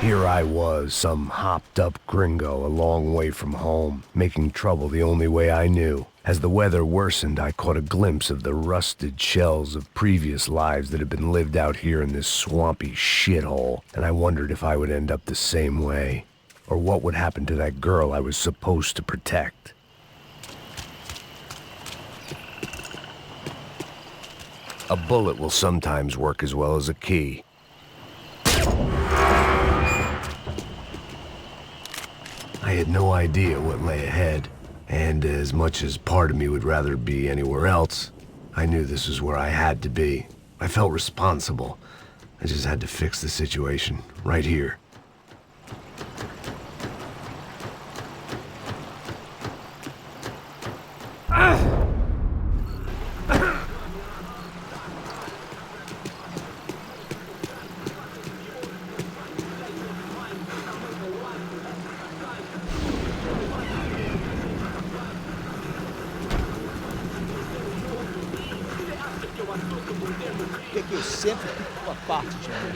Here I was, some hopped-up gringo a long way from home, making trouble the only way I knew. As the weather worsened, I caught a glimpse of the rusted shells of previous lives that had been lived out here in this swampy shithole, and I wondered if I would end up the same way, or what would happen to that girl I was supposed to protect. A bullet will sometimes work as well as a key. I had no idea what lay ahead, and as much as part of me would rather be anywhere else, I knew this was where I had to be. I felt responsible. I just had to fix the situation, right here. Que eu sempre fico com a parte de mim.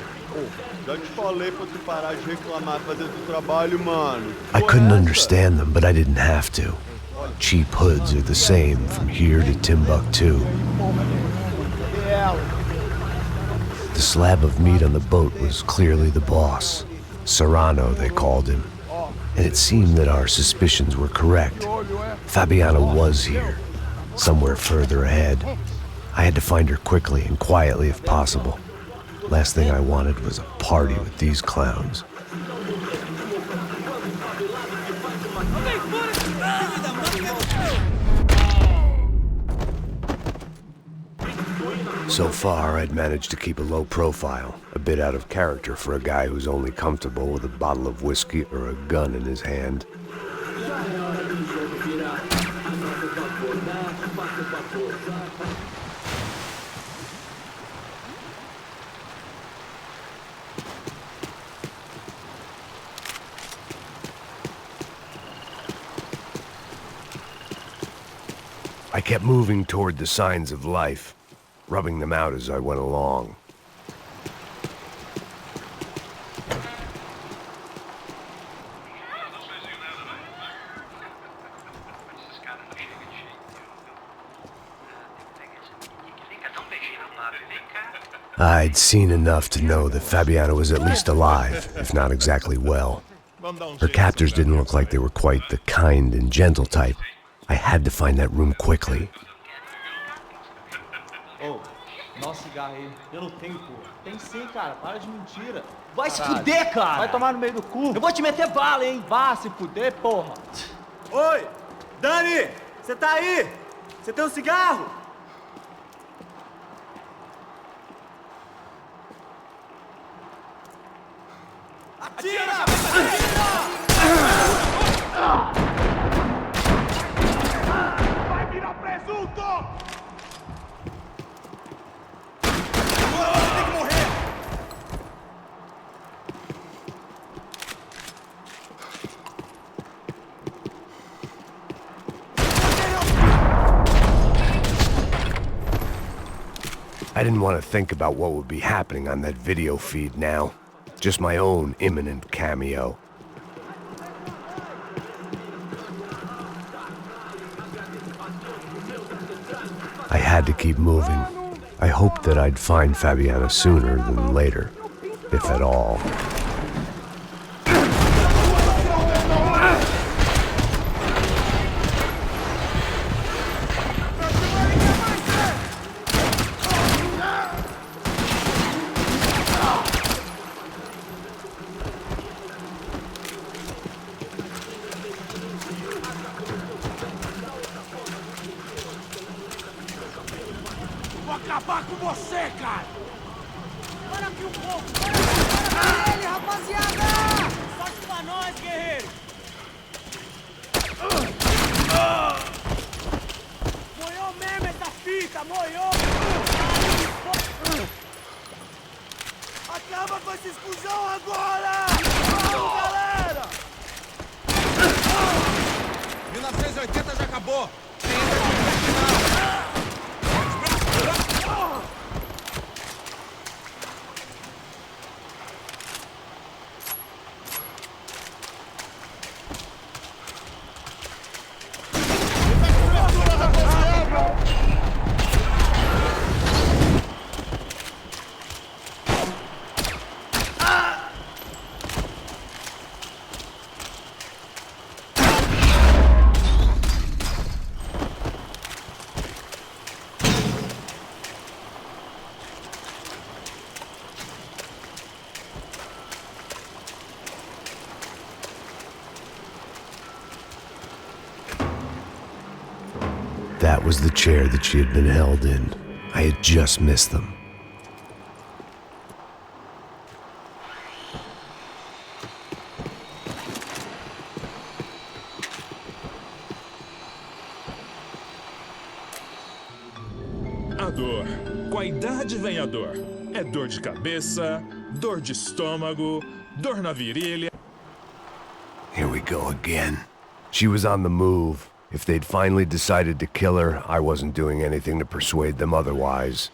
Já te falei pra tu parar de reclamar fazer do trabalho, mano. I couldn't understand them, but I didn't have to. Cheap hoods are the same from here to Timbuktu. The slab of meat on the boat was clearly the boss. Serrano, they called him. And it seemed that our suspicions were correct. Fabiana was here, somewhere further ahead. I had to find her quickly and quietly if possible. Last thing I wanted was a party with these clowns. So far, I'd managed to keep a low profile, a bit out of character for a guy who's only comfortable with a bottle of whiskey or a gun in his hand. I kept moving toward the signs of life, rubbing them out as I went along. I'd seen enough to know that Fabiana was at least alive, if not exactly well. Her captors didn't look like they were quite the kind and gentle type. I had to find that room quickly. Ô, dá cigarro aí. Eu não tenho, pô. Tem sim, cara. Para de mentira. Vai se fuder, cara. Vai tomar no meio do cu. Eu vou te meter bala, hein. Vá se fuder, porra. Oi, Dani, você tá aí? Você tem um cigarro? Atira! Vai virar presunto! Tem que morrer! I didn't want to think about what would be happening on that video feed now. Just my own imminent cameo. I had to keep moving. I hoped that I'd find Fabiana sooner than later, if at all. Vou acabar com você, cara! Para aqui um pouco! Para ele, rapaziada! Sorte pra nós, guerreiro! Moiou mesmo essa fita, moiou! Acaba com essa exclusão agora! Vamos, galera! 1980 já acabou! Tem final! was the chair that she had been held in. I had just missed them. A dor. Com a idade vem a dor. É dor de cabeça, dor de estômago, dor na virilha. Here we go again. She was on the move. If they'd finally decided to kill her, I wasn't doing anything to persuade them otherwise.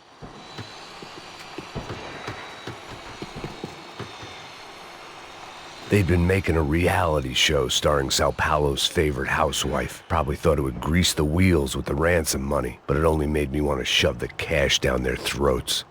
They'd been making a reality show starring Sao Paulo's favorite housewife. Probably thought it would grease the wheels with the ransom money, but it only made me want to shove the cash down their throats.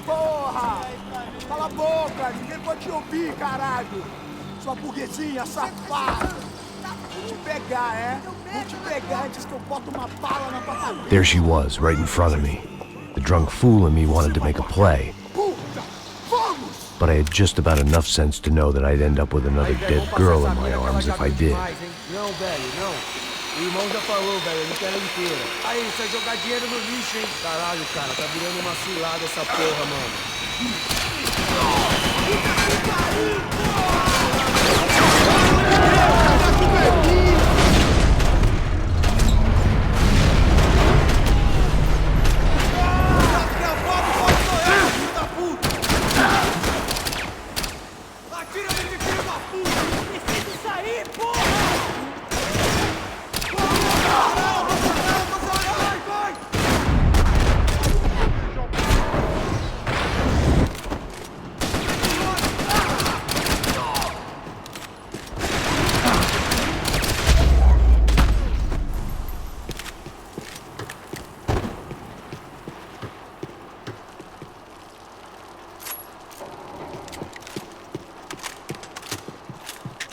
Porra! Cala a boca! Ninguém pode te ouvir, caralho! Sua burguesinha safada! Vou te pegar, é? Vou te pegar antes que eu boto uma bala na tua cabeça! There she was, right in front of me. The drunk fool in me wanted to make a play. Puta! Vamos! But I had just about enough sense to know that I'd end up with another dead girl in my arms if I did. Não, velho, não. O irmão já falou, velho, ele quer ela inteira. Aí, isso é jogar dinheiro no lixo, hein? Caralho, cara, tá virando uma cilada essa porra, mano.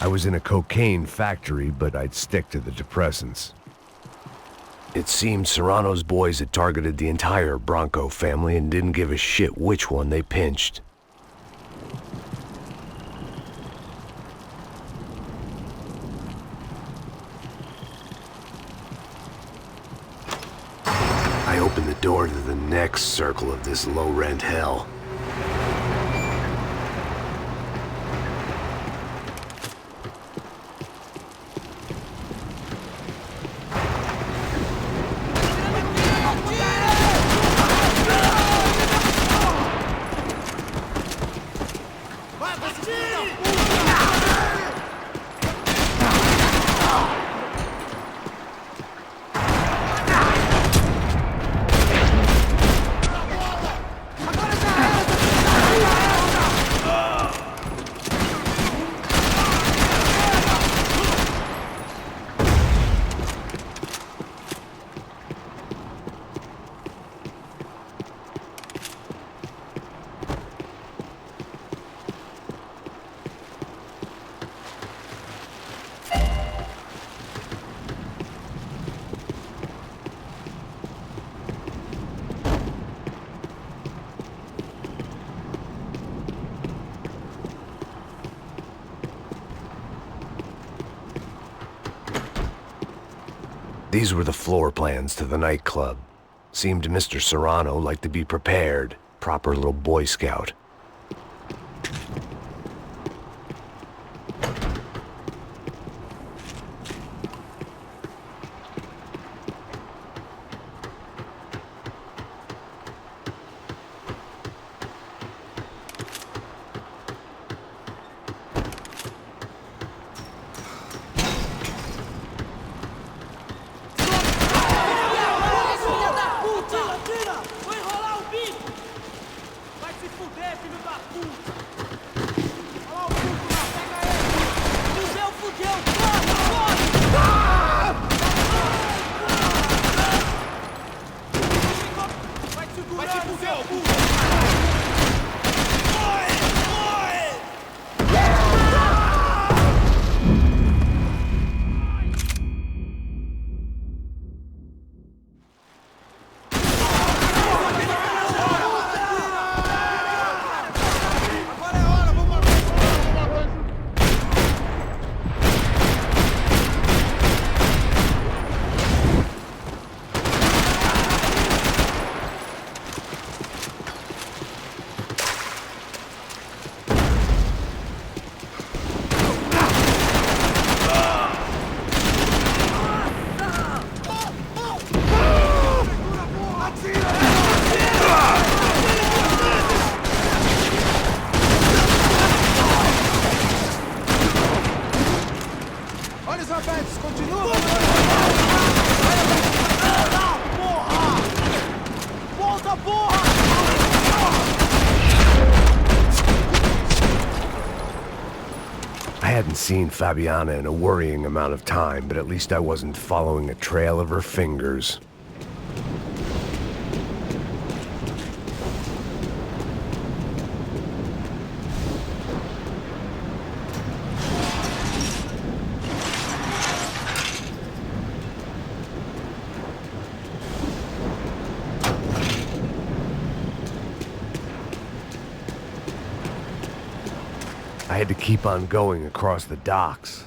I was in a cocaine factory, but I'd stick to the depressants. It seemed Serrano's boys had targeted the entire Bronco family and didn't give a shit which one they pinched. I opened the door to the next circle of this low-rent hell. These were the floor plans to the nightclub. Seemed Mr. Serrano liked to be prepared. Proper little Boy Scout. antes, continua! Porra! Volta, porra! I hadn't seen Fabiana in a worrying amount of time, but at least I wasn't following a trail of her fingers. I had to keep on going across the docks.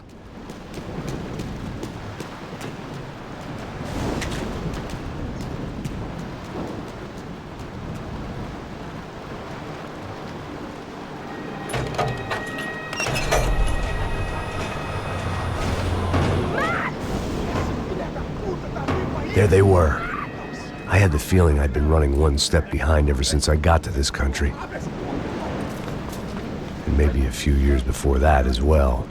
There they were. I had the feeling I'd been running one step behind ever since I got to this country. And maybe a few years before that as well.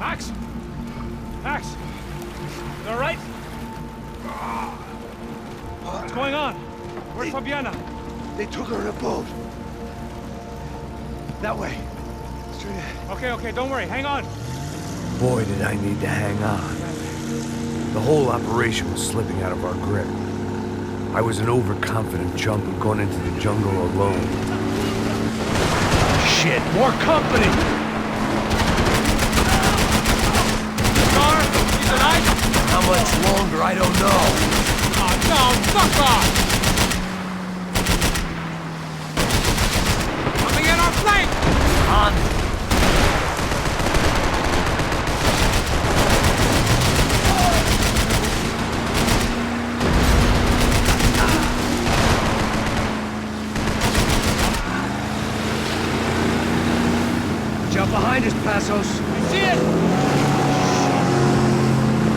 Max? Max? You all right? What's going on? Where's Fabiana? They took her in a boat. That way. Straight ahead. Okay, don't worry. Hang on. Boy, did I need to hang on. The whole operation was slipping out of our grip. I was an overconfident chump who'd gone into the jungle alone. Shit, more company! Scar, he's alive? How much longer, I don't know. Oh, no, fuck off! Coming in our flank! On. Jump behind us, Passos. I see it!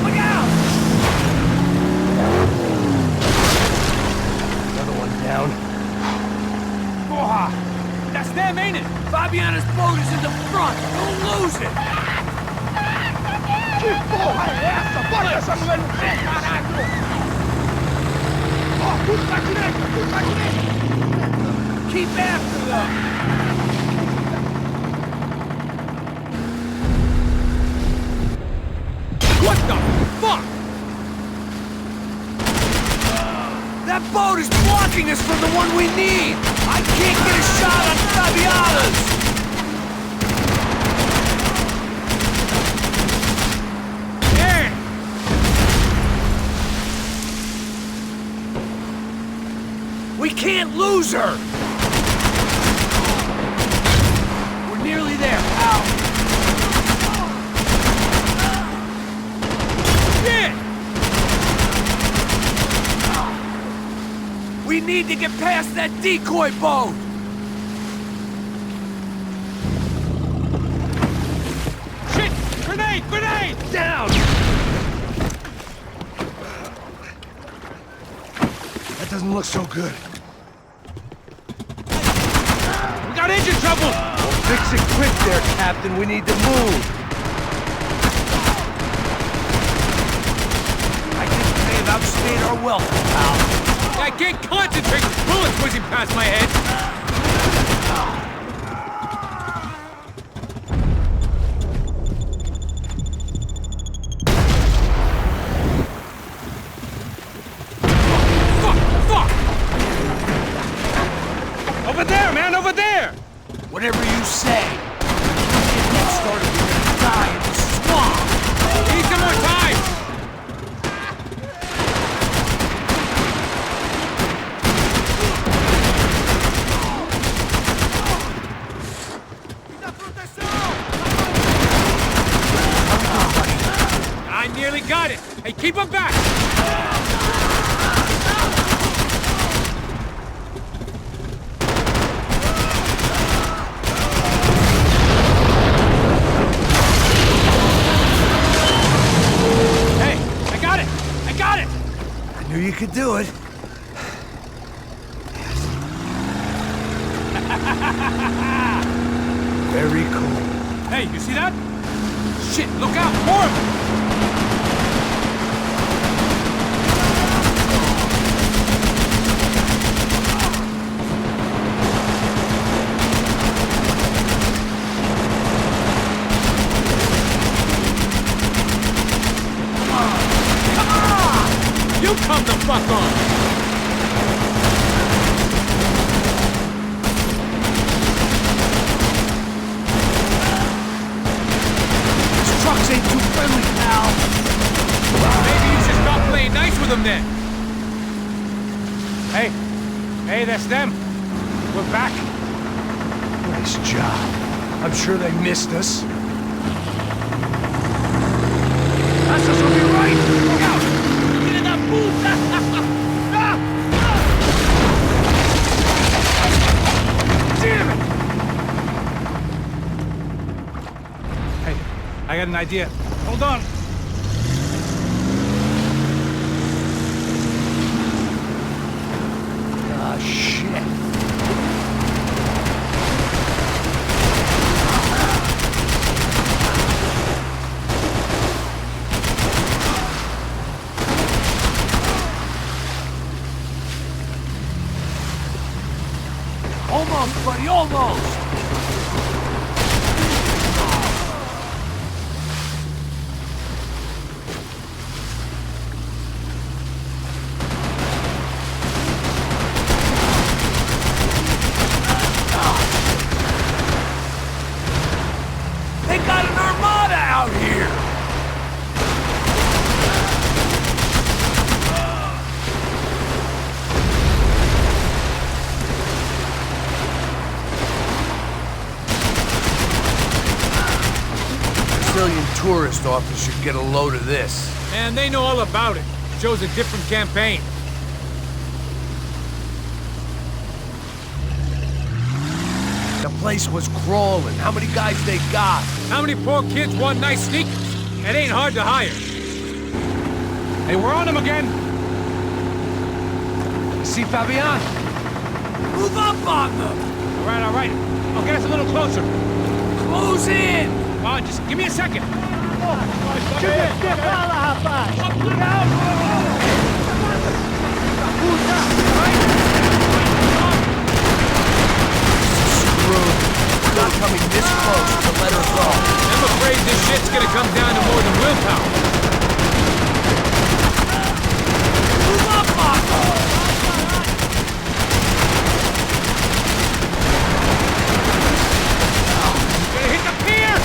Look out! Another one down. Porra! That's them, ain't it? Fabiana's boat is in the front. Don't lose it. Que porra é essa? Bora essa mulher no pé, caralho! Ó, tudo pra direita, tudo pra direita! Keep after them. What the fuck? That boat is blocking us from the one we need. I can't get a shot on Fabiana's. There! We can't lose her. We're nearly there, pal. We need to get past that decoy boat! Shit! Grenade! Grenade! Down! That doesn't look so good. We got engine trouble! Well, fix it quick there, Captain. We need to move. I think we may have outstayed our welcome, pal. I can't concentrate with bullets whizzing past my head! Fuck! Over there, man, over there! Whatever you say. Get that started, we're gonna die in the swamp! Need some more time! I nearly got it! Hey, keep him back! Hey, I got it! I got it! I knew you could do it. Very cool. Hey, you see that? Shit, look out! More of them! You come the fuck on! These trucks ain't too friendly, pal. Maybe you should stop playing nice with them then. Hey, that's them. We're back. Nice job. I'm sure they missed us. Passos will be right. Look out! Filha da puta! Damn it! Hey, I got an idea. Hold on. Ah, shit. Easy, almost! They got an armada out here! Brazilian tourist office should get a load of this. Man, they know all about it. Shows a different campaign. The place was crawling. How many guys they got? How many poor kids want nice sneakers? It ain't hard to hire. Hey, we're on them again. See Fabian? Move up on them! All right. I'll get us a little closer. Close in! Come on, just give me a second. Not coming this close to let her go. I'm afraid this shit's gonna come down to more than willpower. Move up on them! Gonna hit the pier!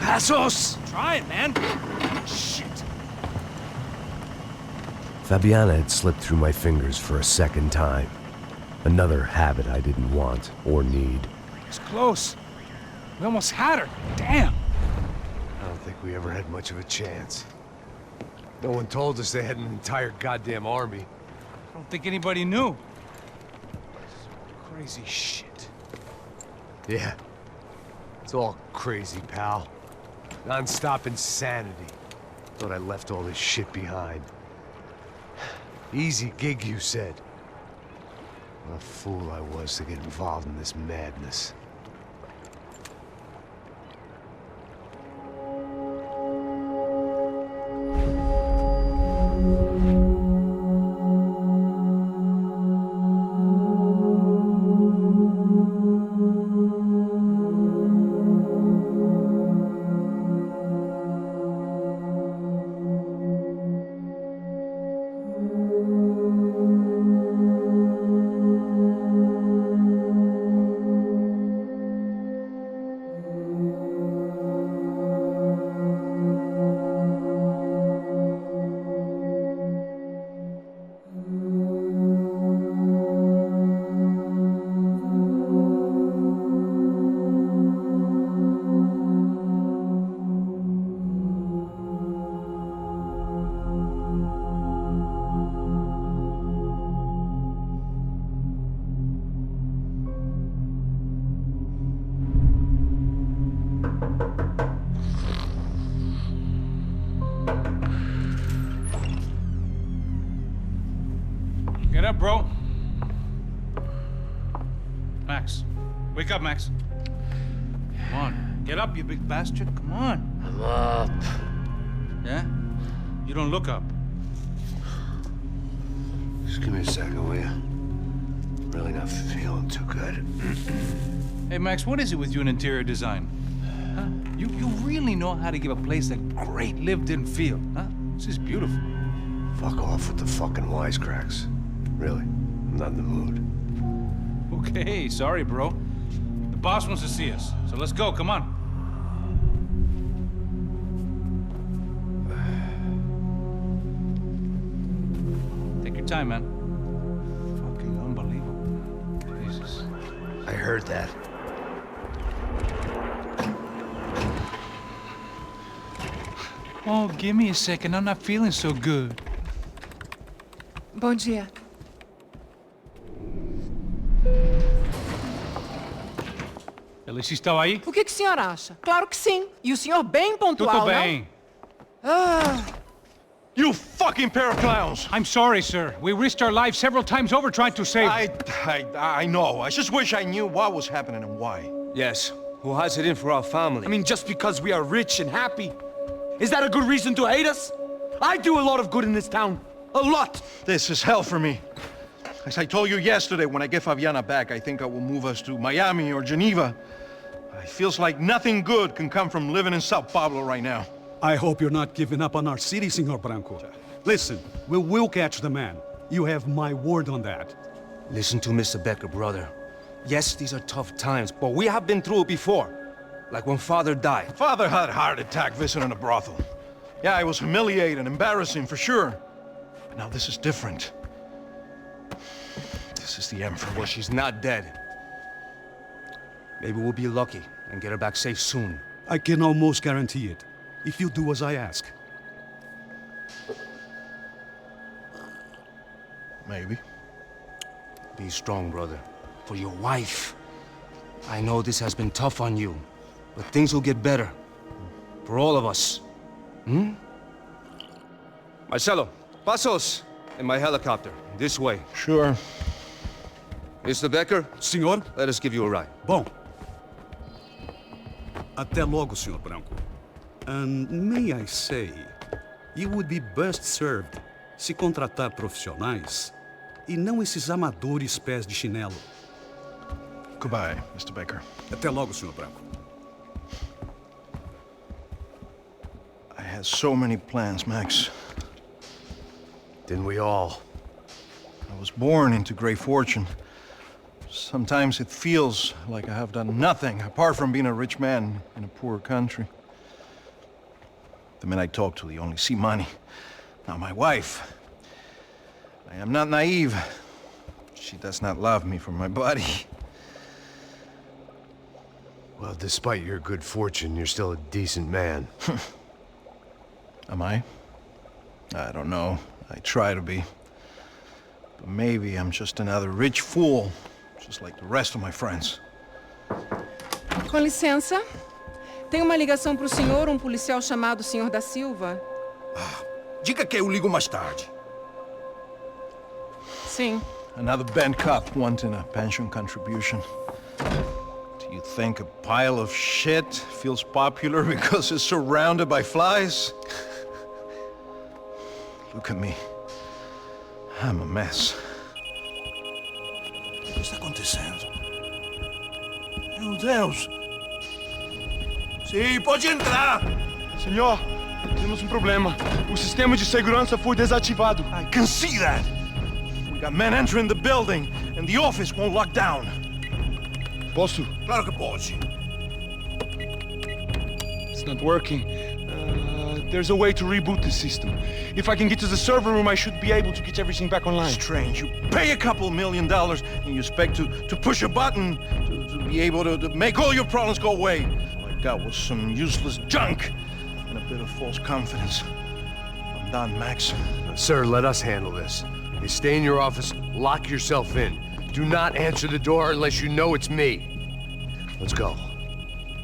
Passos! Try it, man. Shit. Fabiana had slipped through my fingers for a second time. Another habit I didn't want or need. It's close. We almost had her. Damn. I don't think we ever had much of a chance. No one told us they had an entire goddamn army. I don't think anybody knew. Crazy shit. Yeah. It's all crazy, pal. Non-stop insanity. Thought I left all this shit behind. Easy gig, you said. What a fool I was to get involved in this madness. Get up, bro. Max. Wake up, Max. Come on. Get up, you big bastard. Come on. I'm up. Yeah? You don't look up. Just give me a second, will you? I'm really not feeling too good. Hey, Max, what is it with you and interior design? Huh? You really know how to give a place a great lived-in feel, huh? This is beautiful. Fuck off with the fucking wisecracks. Really, I'm not in the mood. Okay, sorry, bro. The boss wants to see us, so let's go, come on. Take your time, man. Fucking unbelievable. Jesus. I heard that. Oh, give me a second. I'm not feeling so good. Bom dia. Alice estava aí? O que o senhor acha? Claro que sim. E o senhor bem pontual, Tudo bem. não? Ah, You fucking pair of clowns! I'm sorry, sir. We risked our lives several times over trying to save... I know. I just wish I knew what was happening and why. Yes. Who has it in for our family? I mean, just because we are rich and happy, is that a good reason to hate us? I do a lot of good in this town. A lot! This is hell for me. As I told you yesterday, when I get Fabiana back, I think I will move us to Miami or Geneva. It feels like nothing good can come from living in Sao Paulo right now. I hope you're not giving up on our city, Senor Branco. Listen, we will catch the man. You have my word on that. Listen to Mr. Becker, brother. Yes, these are tough times, but we have been through it before. Like when Father died. Father had a heart attack visiting a brothel. Yeah, it was humiliating, embarrassing, for sure. But now this is different. This is the end for me. Well, she's not dead. Maybe we'll be lucky and get her back safe soon. I can almost guarantee it, if you do as I ask. Maybe. Be strong, brother. For your wife. I know this has been tough on you, but things will get better. For all of us. Hmm? Marcelo, pasos in my helicopter. This way. Sure. Mr. Becker, Senhor? let us give you a ride. Bom. Até logo, Senhor Branco. And may I say, you would be best served se contratar profissionais e não esses amadores pés de chinelo. Goodbye, Mr. Baker. Até logo, Senhor Branco. I had so many plans, Max. Didn't we all? I was born into great fortune. Sometimes it feels like I have done nothing apart from being a rich man in a poor country. The men I talk to, they only see money. Now my wife, I am not naive. She does not love me for my body. Well, despite your good fortune, you're still a decent man. Am I? I don't know. I try to be. But maybe I'm just another rich fool, just like the rest of my friends. com licença. Tem uma ligação pro senhor, um policial chamado Senhor da Silva. Diga que eu ligo mais tarde. Sim. Another band cop wanting a pension contribution. Do you think a pile of shit feels popular because it's surrounded by flies? Look at me. I'm a mess. O que está acontecendo? Meu Deus! Sim, pode entrar! Senhor, temos um problema. O sistema de segurança foi desativado. I can see that. We got men entering the building and the office won't lock down. Posso? Claro que pode. It's not working. There's a way to reboot the system. If I can get to the server room, I should be able to get everything back online. Strange. You pay a couple $1 million and you expect to push a button to be able to make all your problems go away. All I got was some useless junk and a bit of false confidence. I'm done, Max. Sir, let us handle this. You stay in your office, lock yourself in. Do not answer the door unless you know it's me. Let's go.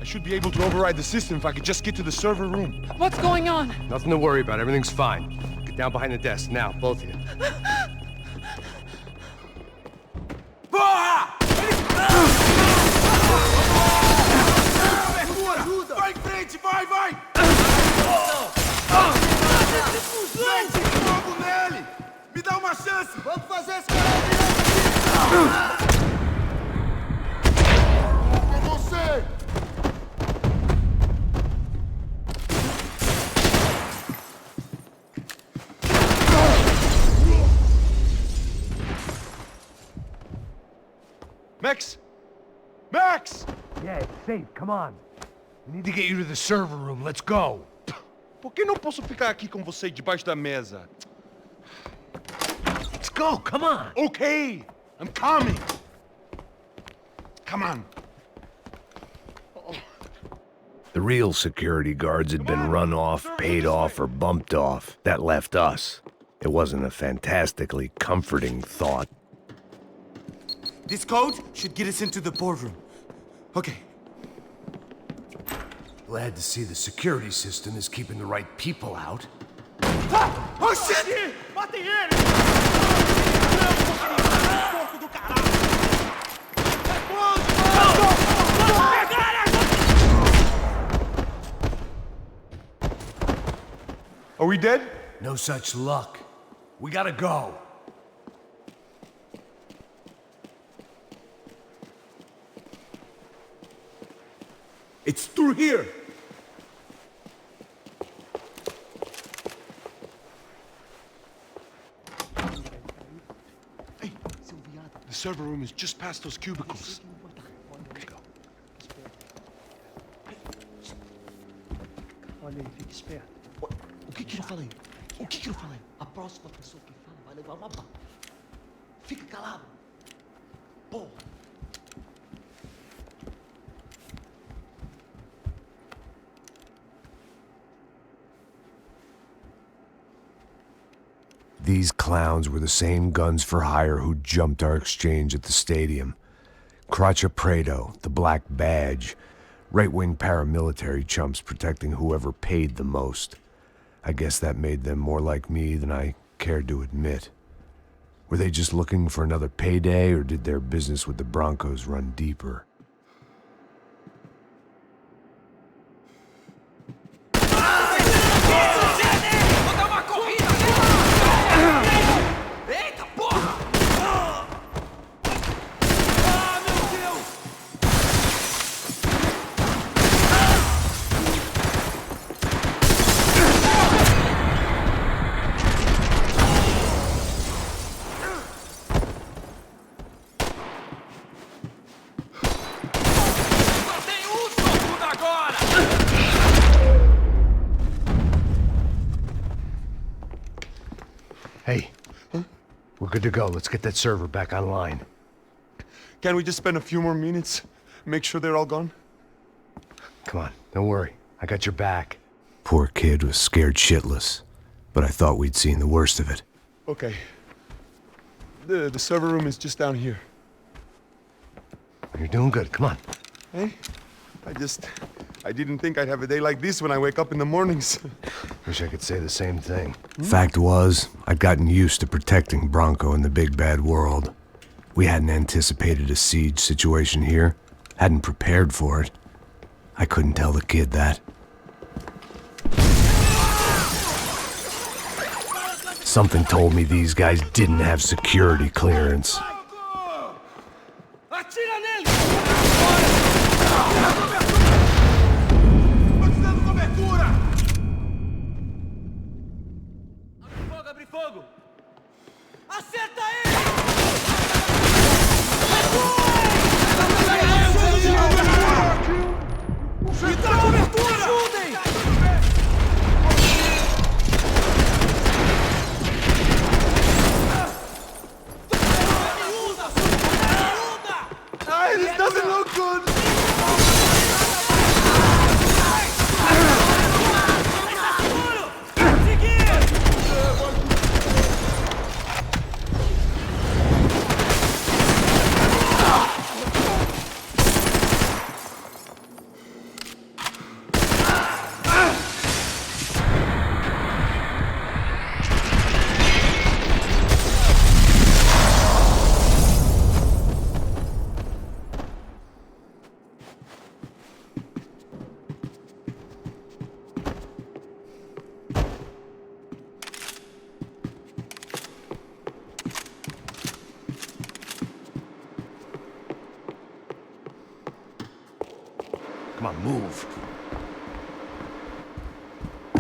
I should be able to override the system if I could just get to the server room. What's going on? Nothing to worry about. Everything's fine. Get down behind the desk now, both of you. Porra! Abertura! Vai em frente, vai, vai! Mete fogo nele! Me dá uma chance! Vamos fazer esse cara virar! É você! Max! Max! Yeah, it's safe. Come on. We need to get you to the server room. Let's go. Por que não posso ficar aqui com você debaixo da mesa? Let's go. Come on. Okay, I'm coming. Come on. The real security guards had been run off, paid off, or bumped off. That left us. It wasn't a fantastically comforting thought. This code should get us into the boardroom. Okay. Glad to see the security system is keeping the right people out. Ah! Oh shit! Matem ele! Are we dead? No such luck. We gotta go. It's through here. The server room is just past those cubicles. Let's go. Olha aí, fica esperto. O que eu falei? O que eu falei? A próxima pessoa que fala vai levar uma bala. Fica calado. Porra. These clowns were the same guns for hire who jumped our exchange at the stadium. Crotcha Prado, the Black Badge, right-wing paramilitary chumps protecting whoever paid the most. I guess that made them more like me than I cared to admit. Were they just looking for another payday, or did their business with the Broncos run deeper? Hey, we're good to go. Let's get that server back online. Can't we just spend a few more minutes? Make sure they're all gone? Come on, don't worry. I got your back. Poor kid was scared shitless, but I thought we'd seen the worst of it. Okay. The server room is just down here. You're doing good. Come on. Hey, I didn't think I'd have a day like this when I wake up in the mornings. Wish I could say the same thing. Fact was, I'd gotten used to protecting Bronco in the big bad world. We hadn't anticipated a siege situation here, hadn't prepared for it. I couldn't tell the kid that. Something told me these guys didn't have security clearance. Abre fogo! Acerta ele! Me dá cobertura! Ajudem! Hey, this doesn't look good! Come on, move.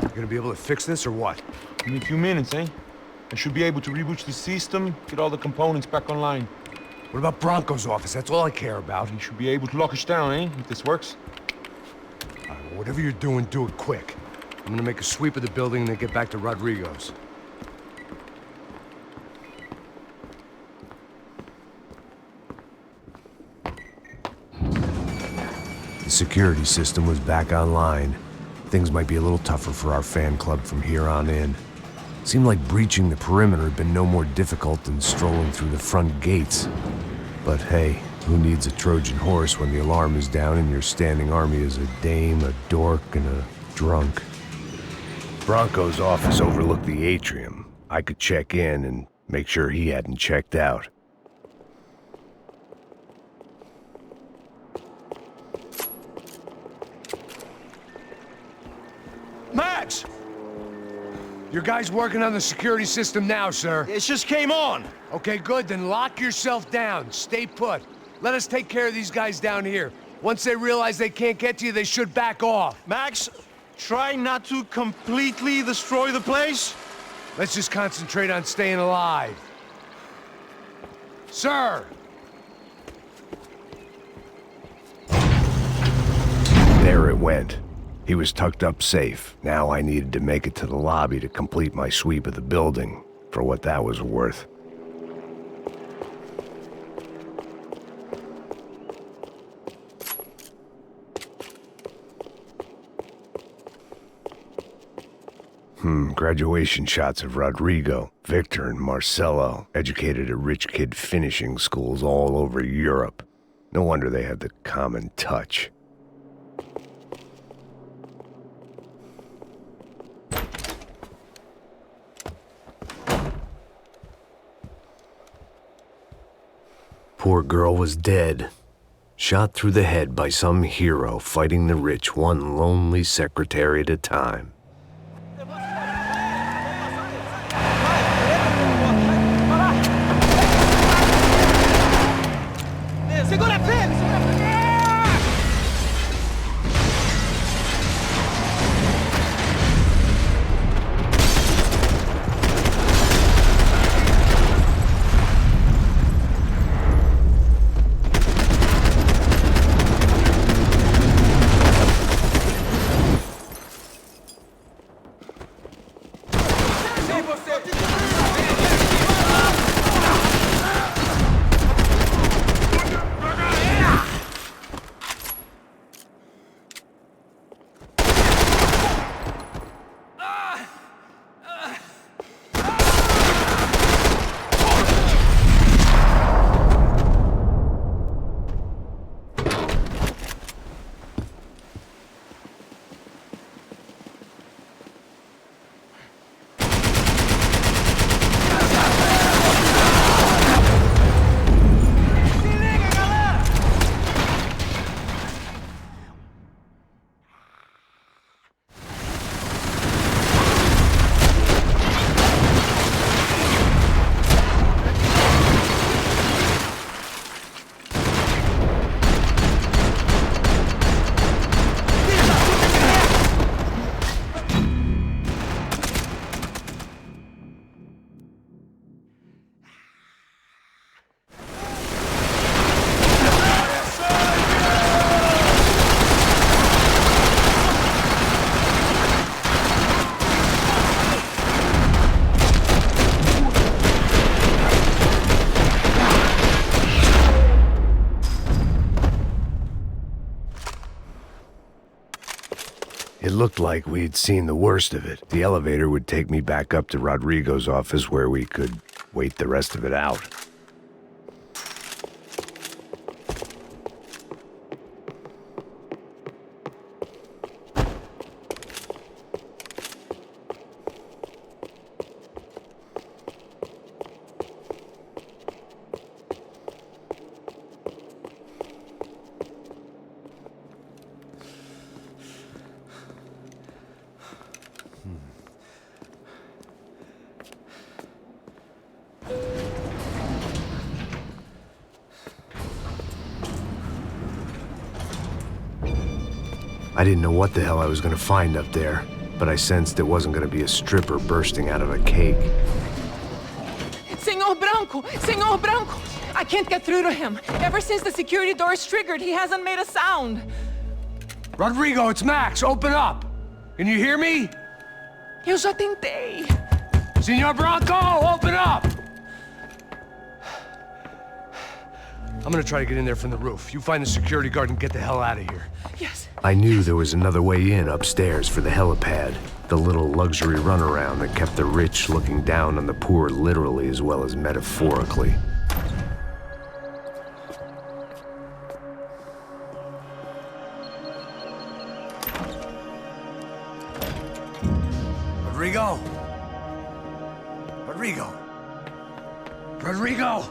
You gonna be able to fix this or what? In a few minutes, eh? I should be able to reboot the system, get all the components back online. What about Bronco's office? That's all I care about. You should be able to lock us down, eh? If this works. All right, well, whatever you're doing, do it quick. I'm gonna make a sweep of the building and then get back to Rodrigo's. The security system was back online. Things might be a little tougher for our fan club from here on in. Seemed like breaching the perimeter had been no more difficult than strolling through the front gates. But hey, who needs a Trojan horse when the alarm is down and your standing army is a dame, a dork, and a drunk? Bronco's office overlooked the atrium. I could check in and make sure he hadn't checked out. Max! Your guy's working on the security system now, sir. It just came on! Okay, good, then lock yourself down. Stay put. Let us take care of these guys down here. Once they realize they can't get to you, they should back off. Max, try not to completely destroy the place. Let's just concentrate on staying alive. Sir! There it went. He was tucked up safe. Now I needed to make it to the lobby to complete my sweep of the building, for what that was worth. Graduation shots of Rodrigo, Victor, and Marcelo, educated at rich kid finishing schools all over Europe. No wonder they had the common touch. Poor girl was dead. Shot through the head by some hero fighting the rich one lonely secretary at a time. Segura firme! It looked like we'd seen the worst of it. The elevator would take me back up to Rodrigo's office where we could wait the rest of it out. I didn't know what the hell I was going to find up there, but I sensed it wasn't going to be a stripper bursting out of a cake. Senhor Branco! Senhor Branco! I can't get through to him. Ever since the security door is triggered, he hasn't made a sound. Rodrigo, it's Max. Open up. Can you hear me? Eu já tentei. Senor Bronco, open up! I'm gonna try to get in there from the roof. You find the security guard and get the hell out of here. Yes. I knew there was another way in upstairs for the helipad. The little luxury runaround that kept the rich looking down on the poor literally as well as metaphorically. Rodrigo! Rodrigo! Rodrigo!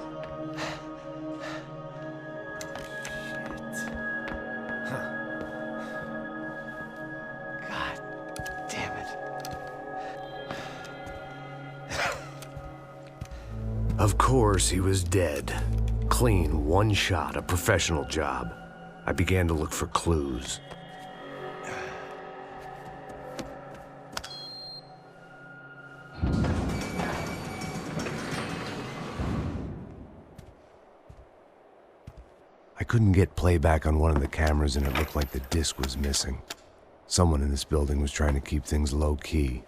Of course, he was dead. Clean, one shot, a professional job. I began to look for clues. I couldn't get playback on one of the cameras and it looked like the disc was missing. Someone in this building was trying to keep things low-key.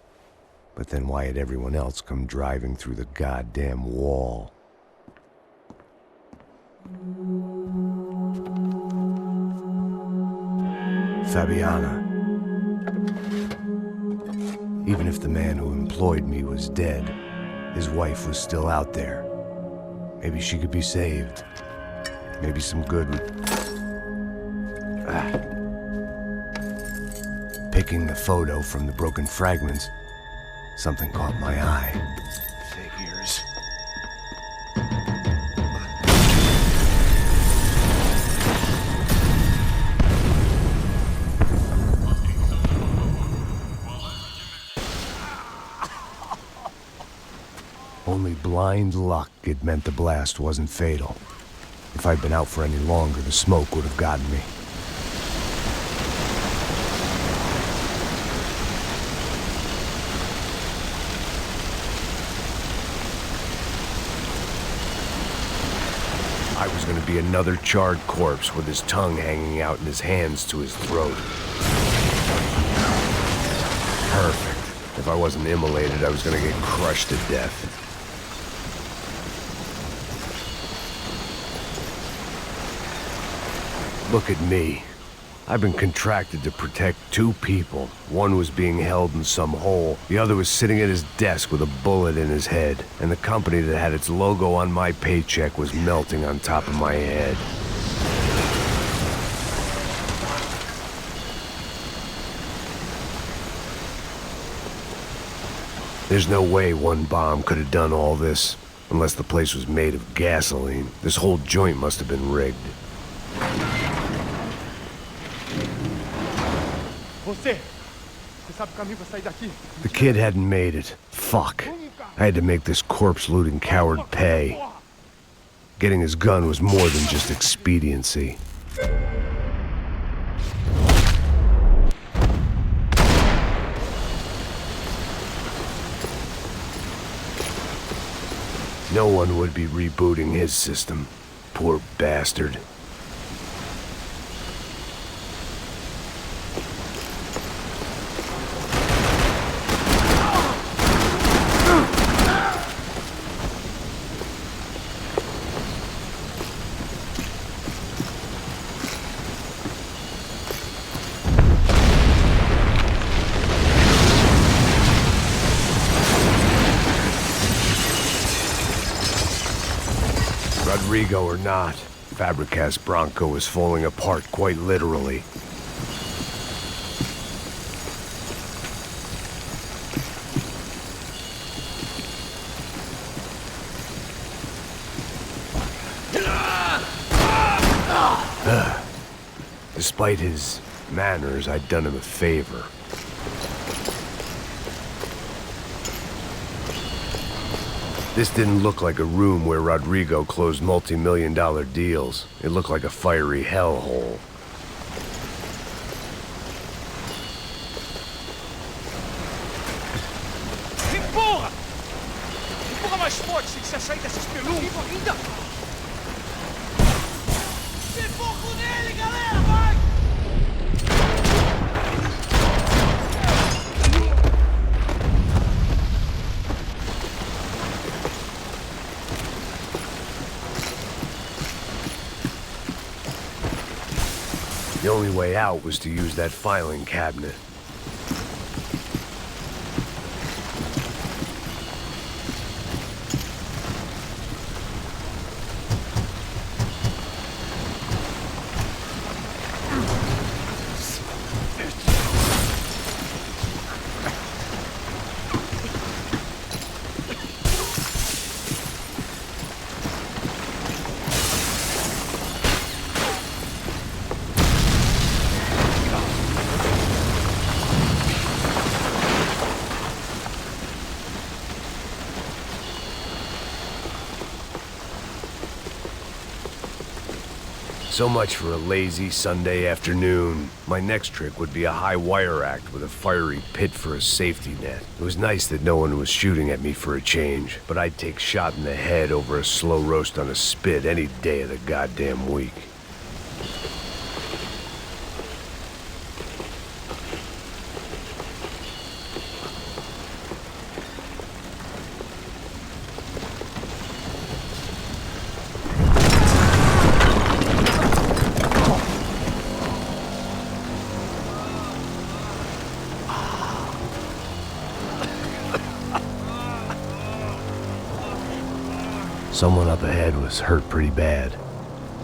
But then why had everyone else come driving through the goddamn wall? Fabiana. Even if the man who employed me was dead, his wife was still out there. Maybe she could be saved. Maybe some good would... Picking the photo from the broken fragments, something caught my eye. Figures. Only blind luck it meant the blast wasn't fatal. If I'd been out for any longer, the smoke would have gotten me. I was going to be another charred corpse with his tongue hanging out and his hands to his throat. Perfect. If I wasn't immolated, I was going to get crushed to death. Look at me. I've been contracted to protect two people. One was being held in some hole. The other was sitting at his desk with a bullet in his head. And the company that had its logo on my paycheck was melting on top of my head. There's no way one bomb could have done all this. Unless the place was made of gasoline. This whole joint must have been rigged. The kid hadn't made it. Fuck. I had to make this corpse-looting coward pay. Getting his gun was more than just expediency. No one would be rebooting his system. Poor bastard. Rodrigo or not, Fabricas Bronco was falling apart quite literally. Despite his manners, I'd done him a favor. This didn't look like a room where Rodrigo closed multi-million-dollar deals. It looked like a fiery hellhole. Empurra! Empurra mais forte, sem que você sair dessa espelunca! The only way out was to use that filing cabinet. So much for a lazy Sunday afternoon. My next trick would be a high wire act with a fiery pit for a safety net. It was nice that no one was shooting at me for a change, but I'd take shot in the head over a slow roast on a spit any day of the goddamn week. Someone up ahead was hurt pretty bad.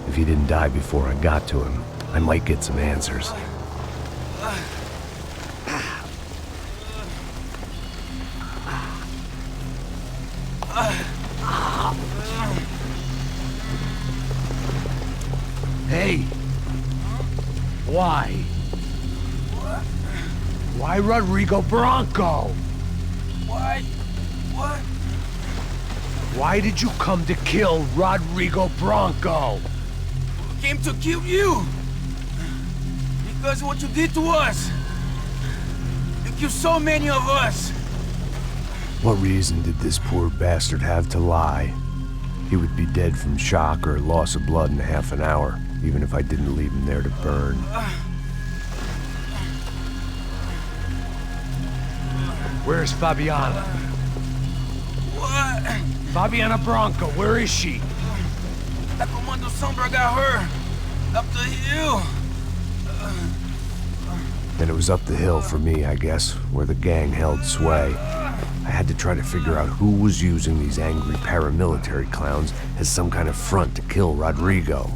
If he didn't die before I got to him, I might get some answers. Hey! Why? Why Rodrigo Bronco? Why? What? Why did you come to kill Rodrigo Bronco? Came to kill you! Because of what you did to us! You killed so many of us! What reason did this poor bastard have to lie? He would be dead from shock or loss of blood in half an hour, even if I didn't leave him there to burn. Where's Fabiana? What? Fabiana Bronco, where is she? That Comando Sombra got her! Up the hill! Then it was up the hill for me, I guess, where the gang held sway. I had to try to figure out who was using these angry paramilitary clowns as some kind of front to kill Rodrigo.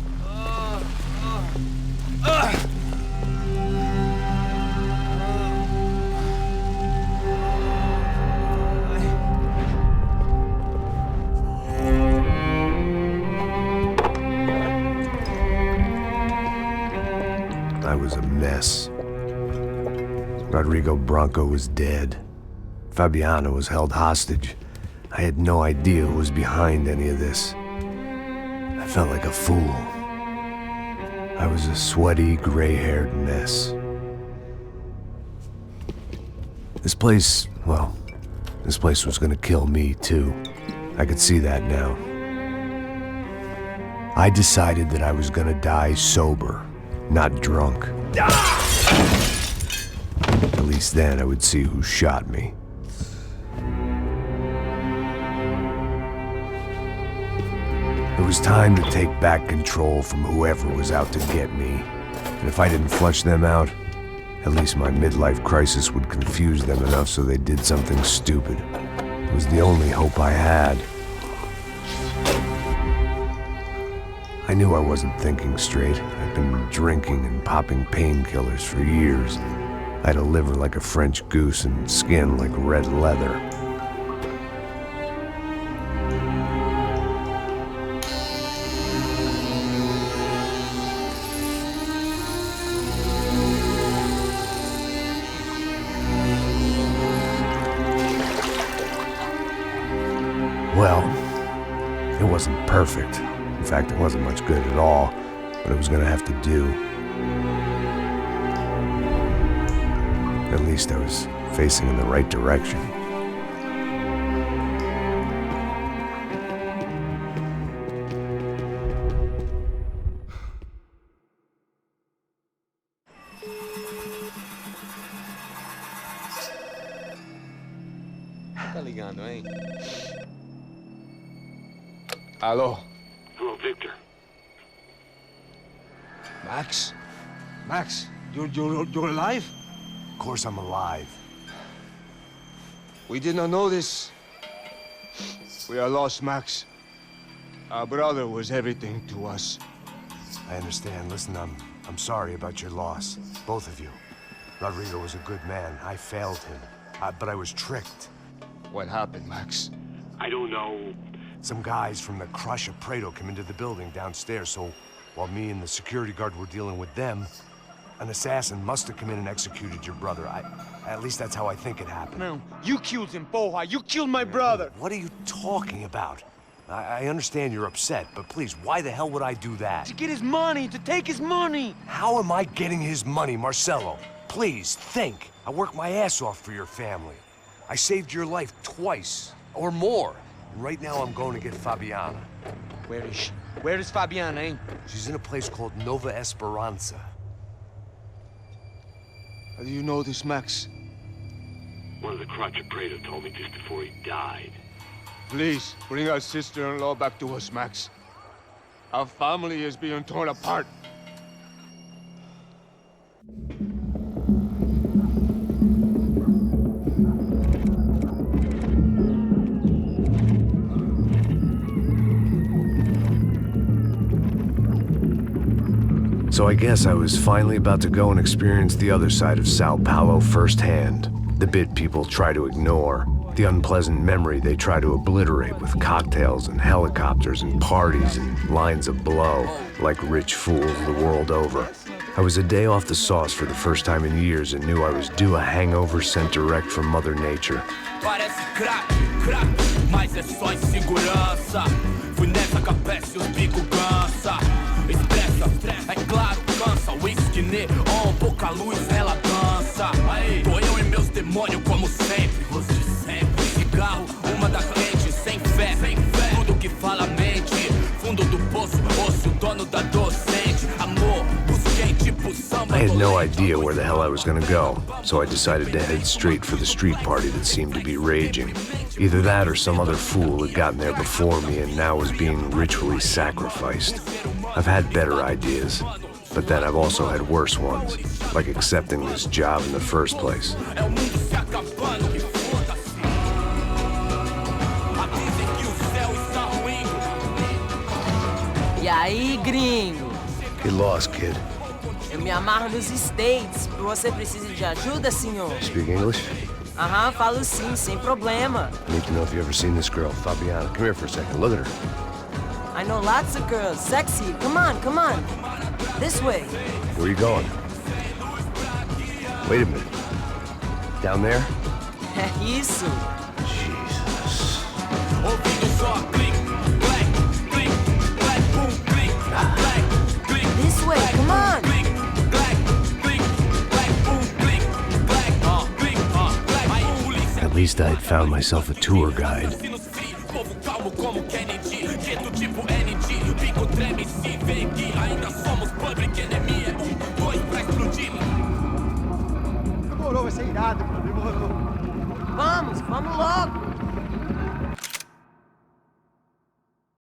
I was a mess. Rodrigo Bronco was dead. Fabiana was held hostage. I had no idea who was behind any of this. I felt like a fool. I was a sweaty, gray-haired mess. This place, well, this place was gonna kill me too. I could see that now. I decided that I was gonna die sober, not drunk. At least then I would see who shot me. It was time to take back control from whoever was out to get me. And if I didn't flush them out, at least my midlife crisis would confuse them enough so they did something stupid. It was the only hope I had. I knew I wasn't thinking straight. I'd been drinking and popping painkillers for years. I had a liver like a French goose and skin like red leather. Well, it wasn't perfect. In fact, it wasn't much good at all, but it was gonna have to do. At least I was facing in the right direction. Tá ligando, hein? Alô? Hello, Victor. Max? Max, you're alive? Of course I'm alive. We did not know this. We are lost, Max. Our brother was everything to us. I understand. Listen, I'm sorry about your loss. Both of you. Rodrigo was a good man. I failed him. But I was tricked. What happened, Max? I don't know. Some guys from the Crush of Prado came into the building downstairs, so while me and the security guard were dealing with them, an assassin must have come in and executed your brother. At least that's how I think it happened. No, you killed him, Porra. You killed my brother. What are you talking about? I understand you're upset, but please, why the hell would I do that? To get his money, to take his money. How am I getting his money, Marcelo? Please, think. I worked my ass off for your family. I saved your life twice, or more. And right now I'm going to get Fabiana. Where is she? Where is Fabiana, eh? She's in a place called Nova Esperanza. How do you know this, Max? One of the Crotch of Prado told me just before he died. Please, bring our sister-in-law back to us, Max. Our family is being torn apart. So I guess I was finally about to go and experience the other side of Sao Paulo firsthand. The bit people try to ignore. The unpleasant memory they try to obliterate with cocktails and helicopters and parties and lines of blow, like rich fools the world over. I was a day off the sauce for the first time in years and knew I was due a hangover sent direct from Mother Nature. Parece crack, mas é só insegurança. Fui nessa capeste, os bico cansa. Estressa, é claro, cansa. Whisky neon, pouca luz, ela dança. Tô eu e meus demônios como sempre. Você sempre. Cigarro, uma da frente, sem fé. Tudo que fala mente. Fundo do poço, osso, dono da docente. Amor, busquei tipo samba. I had no idea where the hell I was gonna go, so I decided to head straight for the street party that seemed to be raging. Either that or some other fool had gotten there before me and now was being ritually sacrificed. I've had better ideas, but then I've also had worse ones, like accepting this job in the first place. E aí, gringo? Get lost, kid. Eu me amarro nos States. Você precisa de ajuda, senhor? Speak English? Aham, falo sim, sem problema. I need to know if you've ever seen this girl, Fabiana. Come here for a second. Look at her. I know lots of girls. Sexy. Come on, come on. This way. Where are you going? Wait a minute. Down there? Isso. Jesus. This way, come on. At least I'd found myself a tour guide. Demorou, vai ser irado, mano. Demorou. Vamos logo.